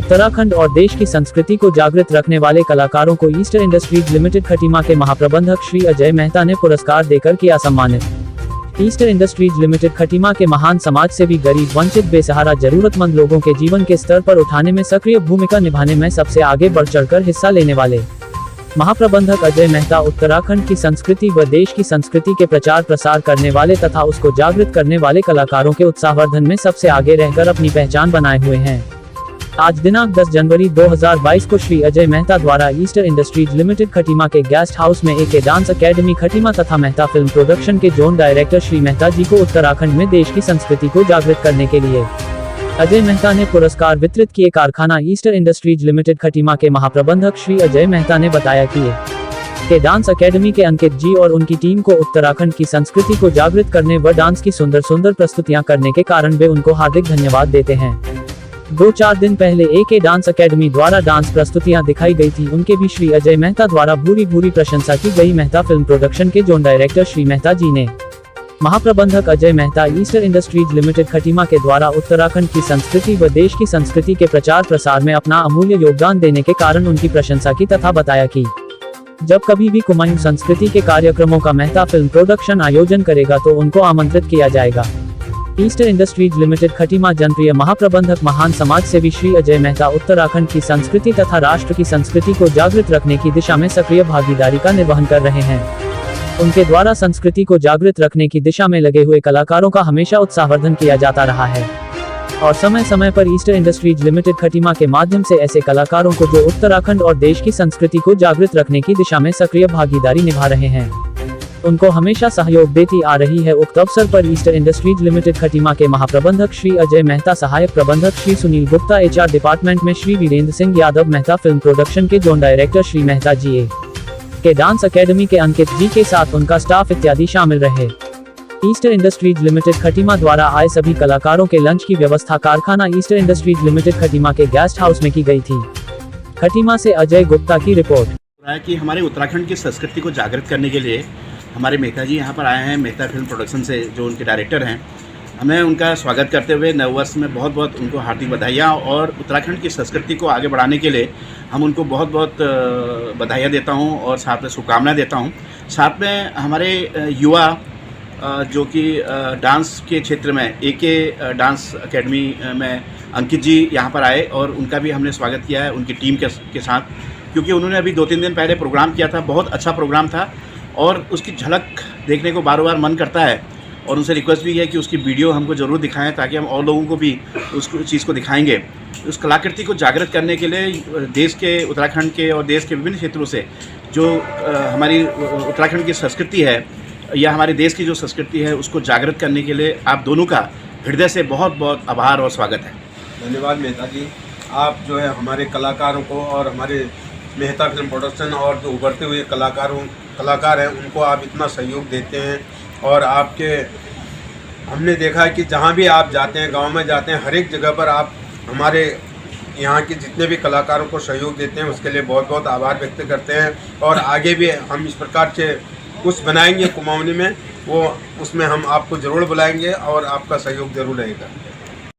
उत्तराखंड और देश की संस्कृति को जागृत रखने वाले कलाकारों को ईस्टर इंडस्ट्रीज लिमिटेड खटीमा के महाप्रबंधक श्री अजय मेहता ने पुरस्कार देकर किया सम्मानित। ईस्टर इंडस्ट्रीज लिमिटेड खटीमा के महान समाज सेवी, गरीब, वंचित, बेसहारा, जरूरतमंद लोगों के जीवन के स्तर पर उठाने में सक्रिय भूमिका निभाने में सबसे आगे बढ़ चढ़कर हिस्सा लेने वाले महाप्रबंधक अजय मेहता उत्तराखंड की संस्कृति व देश की संस्कृति के प्रचार प्रसार करने वाले तथा उसको जागृत करने वाले कलाकारों के उत्साहवर्धन में सबसे आगे रहकर अपनी पहचान बनाए हुए हैं। आज दिनांक 10 जनवरी 2022 को श्री अजय मेहता द्वारा ईस्टर इंडस्ट्रीज लिमिटेड खटीमा के गेस्ट हाउस में AK डांस अकेडमी खटीमा तथा मेहता फिल्म प्रोडक्शन के जोन डायरेक्टर श्री मेहता जी को उत्तराखंड में देश की संस्कृति को जागृत करने के लिए अजय मेहता ने पुरस्कार वितरित किए। कारखाना ईस्टर इंडस्ट्रीज लिमिटेड खटीमा के महाप्रबंधक श्री अजय मेहता ने बताया कि डांस अकेडमी के अंकित जी और उनकी टीम को उत्तराखंड की संस्कृति को जागृत करने व डांस की सुंदर सुंदर प्रस्तुतियां करने के कारण वे उनको हार्दिक धन्यवाद देते हैं। 2-4 दिन पहले AK डांस अकेडमी द्वारा डांस प्रस्तुतियां दिखाई गई थी, उनके भी श्री अजय मेहता द्वारा भूरी प्रशंसा की गई। मेहता फिल्म प्रोडक्शन के जोन डायरेक्टर श्री मेहता जी ने महाप्रबंधक Ajay Mehta Easter industries limited Khatima के द्वारा उत्तराखंड की संस्कृति व देश की संस्कृति के प्रचार प्रसार में अपना अमूल्य योगदान देने के कारण उनकी प्रशंसा की तथा बताया कि जब कभी भी कुमाऊं संस्कृति के कार्यक्रमों का मेहता फिल्म प्रोडक्शन आयोजन करेगा तो उनको आमंत्रित किया जाएगा। ईस्टर इंडस्ट्रीज लिमिटेड खटीमा जनप्रिय महाप्रबंधक महान समाज सेवी श्री अजय मेहता उत्तराखंड की संस्कृति तथा राष्ट्र की संस्कृति को जागृत रखने की दिशा में सक्रिय भागीदारी का निर्वहन कर रहे हैं। उनके द्वारा संस्कृति को जागृत रखने की दिशा में लगे हुए कलाकारों का हमेशा उत्साहवर्धन किया जाता रहा है और समय समय पर ईस्टर इंडस्ट्रीज लिमिटेड खटीमा के माध्यम से ऐसे कलाकारों को जो उत्तराखंड और देश की संस्कृति को जागृत रखने की दिशा में सक्रिय भागीदारी निभा रहे हैं, उनको हमेशा सहयोग देती आ रही है। उक्त अवसर पर ईस्टर इंडस्ट्रीज लिमिटेड खटीमा के महाप्रबंधक श्री अजय मेहता, सहायक प्रबंधक श्री सुनील गुप्ता, HR डिपार्टमेंट में श्री वीरेंद्र सिंह यादव, मेहता फिल्म प्रोडक्शन के जोन डायरेक्टर श्री मेहता जी, AK डांस अकेडमी के अंकित जी के साथ उनका स्टाफ इत्यादि शामिल रहे। ईस्टर इंडस्ट्रीज लिमिटेड खटीमा द्वारा आए सभी कलाकारों के लंच की व्यवस्था कारखाना ईस्टर इंडस्ट्रीज लिमिटेड खटीमा के गेस्ट हाउस में की गई थी। खटीमा से अजय गुप्ता की रिपोर्ट। कि हमारे उत्तराखंड की संस्कृति को जागृत करने के लिए हमारे मेहता जी यहाँ पर आए हैं, मेहता फिल्म प्रोडक्शन से जो उनके डायरेक्टर हैं। हमें उनका स्वागत करते हुए नववर्ष में बहुत बहुत उनको हार्दिक बधाइयाँ और उत्तराखंड की संस्कृति को आगे बढ़ाने के लिए हम उनको बहुत बहुत बधाइयाँ देता हूँ और साथ में शुभकामनाएं देता हूँ। साथ में हमारे युवा जो कि डांस के क्षेत्र में AK डांस अकेडमी में अंकित जी यहाँ पर आए और उनका भी हमने स्वागत किया है उनकी टीम के साथ, क्योंकि उन्होंने अभी 2-3 दिन पहले प्रोग्राम किया था। बहुत अच्छा प्रोग्राम था और उसकी झलक देखने को बार बार मन करता है और उनसे रिक्वेस्ट भी है कि उसकी वीडियो हमको ज़रूर दिखाएं ताकि हम और लोगों को भी उस चीज़ को दिखाएंगे। उस कलाकृति को जागृत करने के लिए देश के, उत्तराखंड के और देश के विभिन्न क्षेत्रों से जो हमारी उत्तराखंड की संस्कृति है या हमारे देश की जो संस्कृति है उसको जागृत करने के लिए आप दोनों का हृदय से बहुत बहुत आभार और स्वागत है। धन्यवाद मेहता जी। आप जो है हमारे कलाकारों को और हमारे मेहता फिल्म प्रोडक्शन और जो उभरते हुए कलाकार हैं उनको आप इतना सहयोग देते हैं और आपके हमने देखा है कि जहाँ भी आप जाते हैं, गांव में जाते हैं, हर एक जगह पर आप हमारे यहाँ के जितने भी कलाकारों को सहयोग देते हैं उसके लिए बहुत बहुत आभार व्यक्त करते हैं। और आगे भी हम इस प्रकार से कुछ बनाएंगे कुमाऊनी में, वो उसमें हम आपको ज़रूर बुलाएंगे और आपका सहयोग ज़रूर रहेगा।